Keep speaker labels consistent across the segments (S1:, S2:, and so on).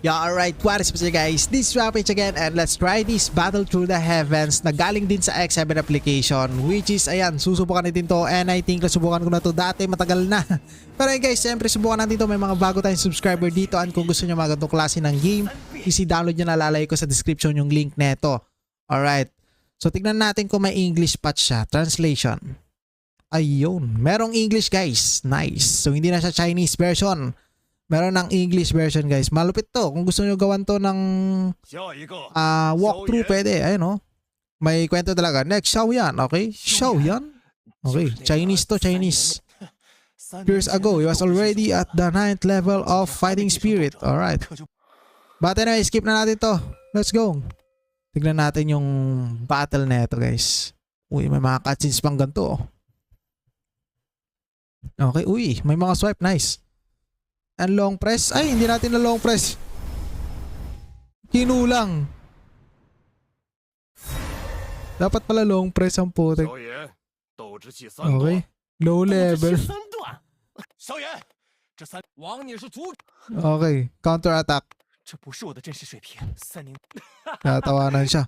S1: Yeah, alright, what is up guys? This is Rampage again and let's try this Battle Through the Heavens na galing din sa X7 application, which is, ayan, susubukan natin to and I think nasubukan ko na to dati, matagal na. Pero ayun guys, siyempre subukan natin to, may mga bago tayong subscriber dito and kung gusto nyo mga ganitong klase ng game, easy download nyo, nalalagay ko sa description yung link neto. Alright, so tignan natin kung may English patch siya, translation. Ayun, merong English guys, nice. So hindi na siya Chinese version. Meron ng English version guys. Malupit to. Kung gusto nyo gawan to ng walkthrough, pwede. Ayun o. May kwento talaga. Next, Xiaoyan. Okay? Xiaoyan? Okay. Chinese to, Chinese. Years ago, he was already at the 9th level of fighting spirit. Alright. But anyway, skip na natin to. Let's go. Tignan natin yung battle na ito guys. Uy, may mga cutscenes pang ganito. Okay, uy. May mga swipe. Nice. And long press. Ay, hindi natin na long press. Kinulang. Dapat pala long press ang putik. Okay. Low level. Okay. Counter attack. Natawanan siya.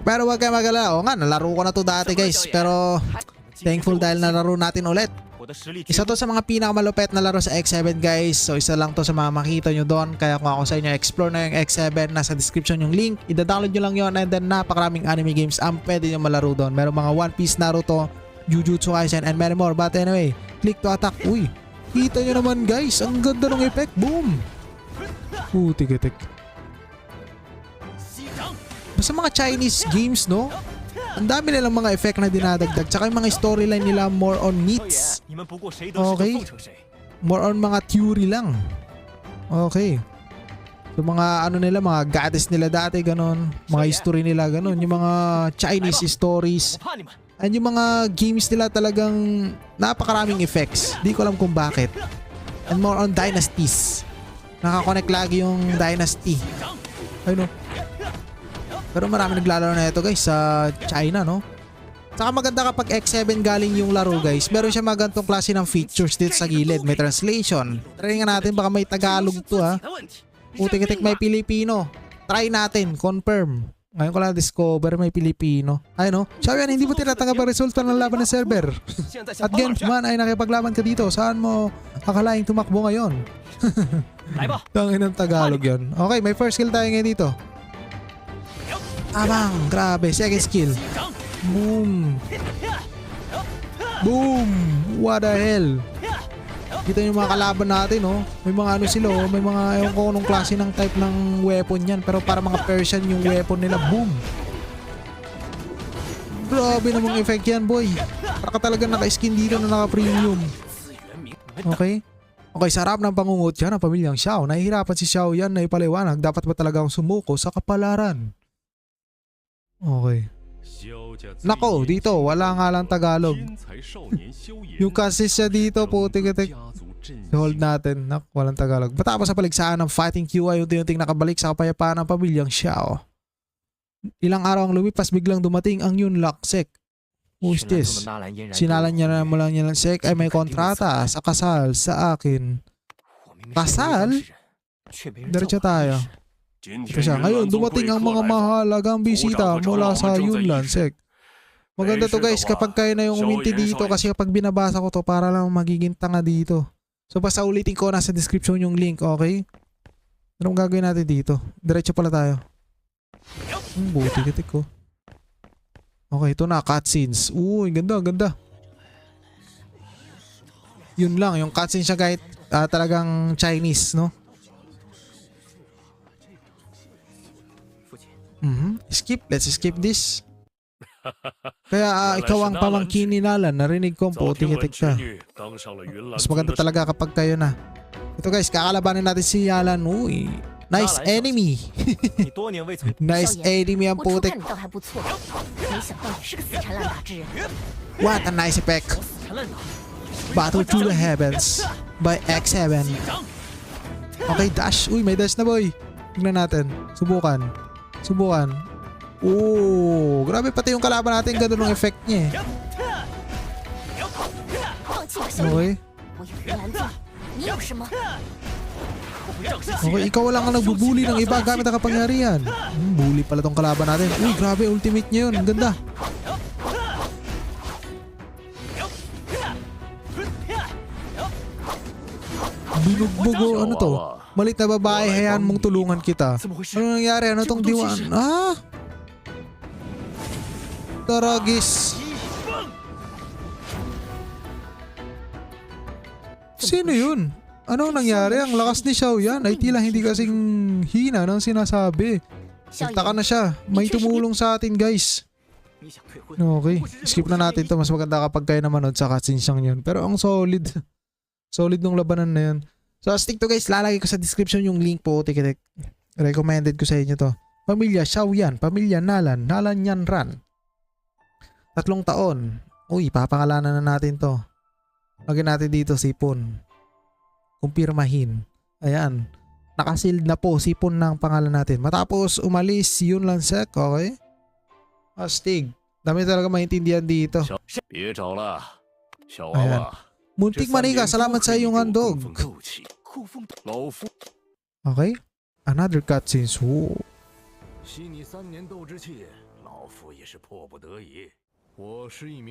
S1: Pero wag kayo magalala. O nga, nalaro ko na to dati guys. Pero thankful dahil nalaro natin ulit. Isa to sa mga pinakamalupet na laro sa X7 guys. So isa lang to sa mga makita nyo doon. Kaya kung ako sa inyo explore na yung X7, nasa description yung link. Ida-download nyo lang yon and then napakaraming anime games ang pwede nyo malaro doon. Meron mga One Piece, Naruto, Jujutsu Kaisen and many more. But anyway, click to attack. Uy, kita nyo naman guys. Ang ganda ng effect. Boom. Tigitik. Basta mga Chinese games no, ang dami nilang mga effect na dinadagdag. Tsaka yung mga storyline nila more on meets. Okay. More on mga theory lang. Okay. So mga ano nila, mga goddess nila dati, ganon. Mga history nila, ganon. Yung mga Chinese stories. And yung mga games nila talagang napakaraming effects. Di ko alam kung bakit. And more on dynasties. Nakakonect lagi yung dynasty. Ayun o. Pero marami naglalaro na ito guys sa China no. Saka maganda kapag X7 galing yung laro guys. Meron siya mga ganitong klase ng features dito sa gilid. May translation. Try nga natin, baka may Tagalog to ha. Putik-itik may Pilipino. Try natin, confirm. Ngayon ko lang discover may Pilipino. Ay no. Xiaoyan, hindi mo tinatanggap ang resulta ng laban ng server. At Genfman ay nakipaglaban ka dito. Saan mo akalaing tumakbo ngayon? Tangin ng Tagalog yun. Okay, may first skill tayo ngayon dito. Abang, grabe. Second skill. Boom. Boom. What the hell? Kita yung mga kalaban natin, oh. May mga ano sila, oh. May mga, ewan ko anong klase ng type ng weapon yan. Pero para mga Persian yung weapon nila. Boom. Grabe namang effect yan, boy. Para ka talaga naka-skin dito na naka-premium. Okay. Okay, sarap ng pangungot yan ng pamilyang Xiao. Nahihirapan si Xiao yan na ipaliwanag. Dapat ba talaga akong sumuko sa kapalaran? Okay. Nako, dito wala nga lang Tagalog. Yung kasi siya dito, putik-itik. Hold natin. Nako, walang Tagalog. Matapos sa paligsaan ng fighting QI, unti-unting nakabalik sa kapayapaan ng pamilyang Xiao. Ilang araw ang lumipas, biglang dumating ang Yun Laksek. Who's this? Sinalan niya na mula niya ng Sek ay may kontrata sa kasal sa akin. Kasal? Diretso tayo. Kasi ngayon dumating ang mga mahalagang bisita mula sa Yunlan Sek. Maganda to guys kapag kayo na yung uminti dito kasi kapag binabasa ko to para lang magiging tanga dito. So basta ulitin ko, nasa description yung link, okay? Anong gagawin natin dito? Diretso pala tayo. Buti-kitik ko. Okay, ito na, cutscenes. Uy, ganda, ganda. Yun lang, yung cutscenes siya kahit talagang Chinese, no? Skip, let's skip this. Kaya ikaw ang pamangkin ni Nalan. Narinig ko ang putik-itik ka. Mas maganda talaga kapag kayo na. Ito guys, kakalabanin natin si Yalan. Uy, nice enemy. Nice enemy ang putik. What a nice effect. Battle Through the Heavens by X7. Okay, dash. Uy, may dash na boy. Tignan natin. Subukan. Subukan. Oh, grabe pati yung kalaban natin, ganda ng effect niya eh. Okay. Okay, ikaw lang ang nagbubuli ng iba gamit ang kapangyarihan. Bully pala tong kalaban natin. Uy, grabe, ultimate niya yun. Ang ganda. Binugbog o ano to? Malit na babae, hayaan mong tulungan kita. Ano nangyari? Ano tong diwan? Ah! Taragis. Sino yun? Ano nangyari? Ang lakas ni Xiao Yan ay tila hindi kasing hina ng sinasabi. Nagtaka na siya. May tumulong sa atin, guys. Okay. Skip na natin to. Mas maganda kapag kayo na manood sa cutscenes siyang yun. Pero ang solid. Solid nung labanan na yun. So stick to guys. Lalagay ko sa description yung link po. Tikitik. Recommended ko sa inyo to. Pamilya Xiao Yan. Pamilya Nalan. Nalan Yan Ran. 3 taon. Uy, papangalanan na natin to. Lagyan natin dito Sipon. Kumpirmahin. Ayan. Nakasild na po. Sipon ng pangalan natin. Matapos umalis Yun Lansek. Okay. Astig. Dami talaga maintindihan dito. Ayan. Muntik Manika. Salamat sa iyong handog. Okay. Another cutscenes. Whoa.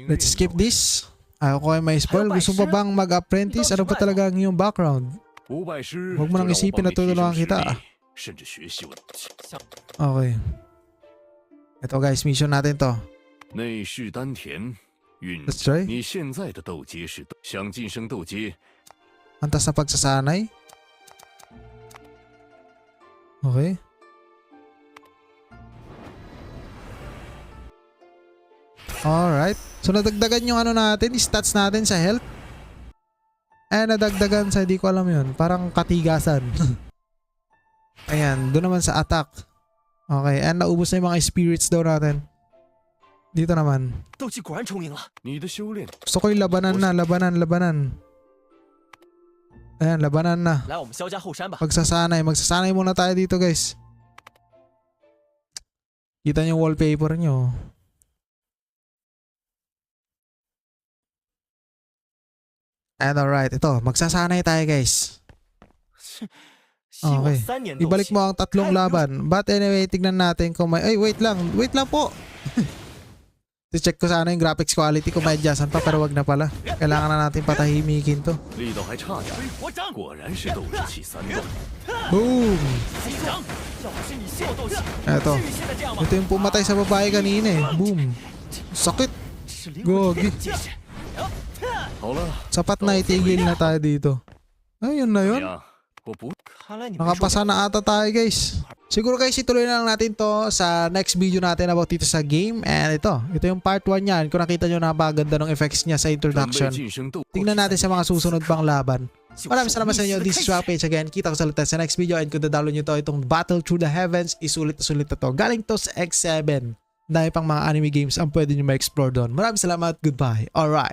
S1: Let's skip this. Ayaw ko ay may spoil. Gusto mo bang mag-apprentice? Ano pa talaga ang iyong background? Huwag mo nang isipin na tutulungan kita. Okay. Ito guys, mission natin to. Let's try. Antas na pagsasanay. Okay. Alright. So nadagdagan yung ano natin, stats natin sa health. Nadagdagan sa di ko alam yun. Parang katigasan. Ayan, doon naman sa attack. Okay, and naubos na yung mga spirits daw natin. Dito naman. Gusto ko yung labanan na, labanan. Ayan, labanan na. Magsasanay muna tayo dito guys. Kita niyo yung wallpaper nyo. And alright, ito, magsasanay tayo guys. Okay. Ibalik mo ang 3 laban. But anyway, tignan natin kung may... Ay, wait lang po. Check ko sana yung graphics quality kung may adjustan pa, pero wag na pala. Kailangan na natin patahimikin to. Boom! Ito yung pumatay sa babae kanina eh. Boom! Sakit! Gogi! Sapat na, itigil na tayo dito. Ayun na yun. Nakapasa na ata tayo guys. Siguro guys, ituloy na lang natin to sa next video natin about dito sa game. And ito yung part 1 yan. Kung nakita nyo, napakaganda ng effects niya sa introduction. Tingnan natin sa mga susunod pang laban. Maraming salamat sa inyo. This is Rampage again. Kita ko sa ulit sa next video. And kung dadalo nyo to, itong Battle Through the Heavens, isulit na to. Galing to sa X7. Dahil pang mga anime games ang pwede nyo ma-explore doon. Maraming salamat. Goodbye. Alright.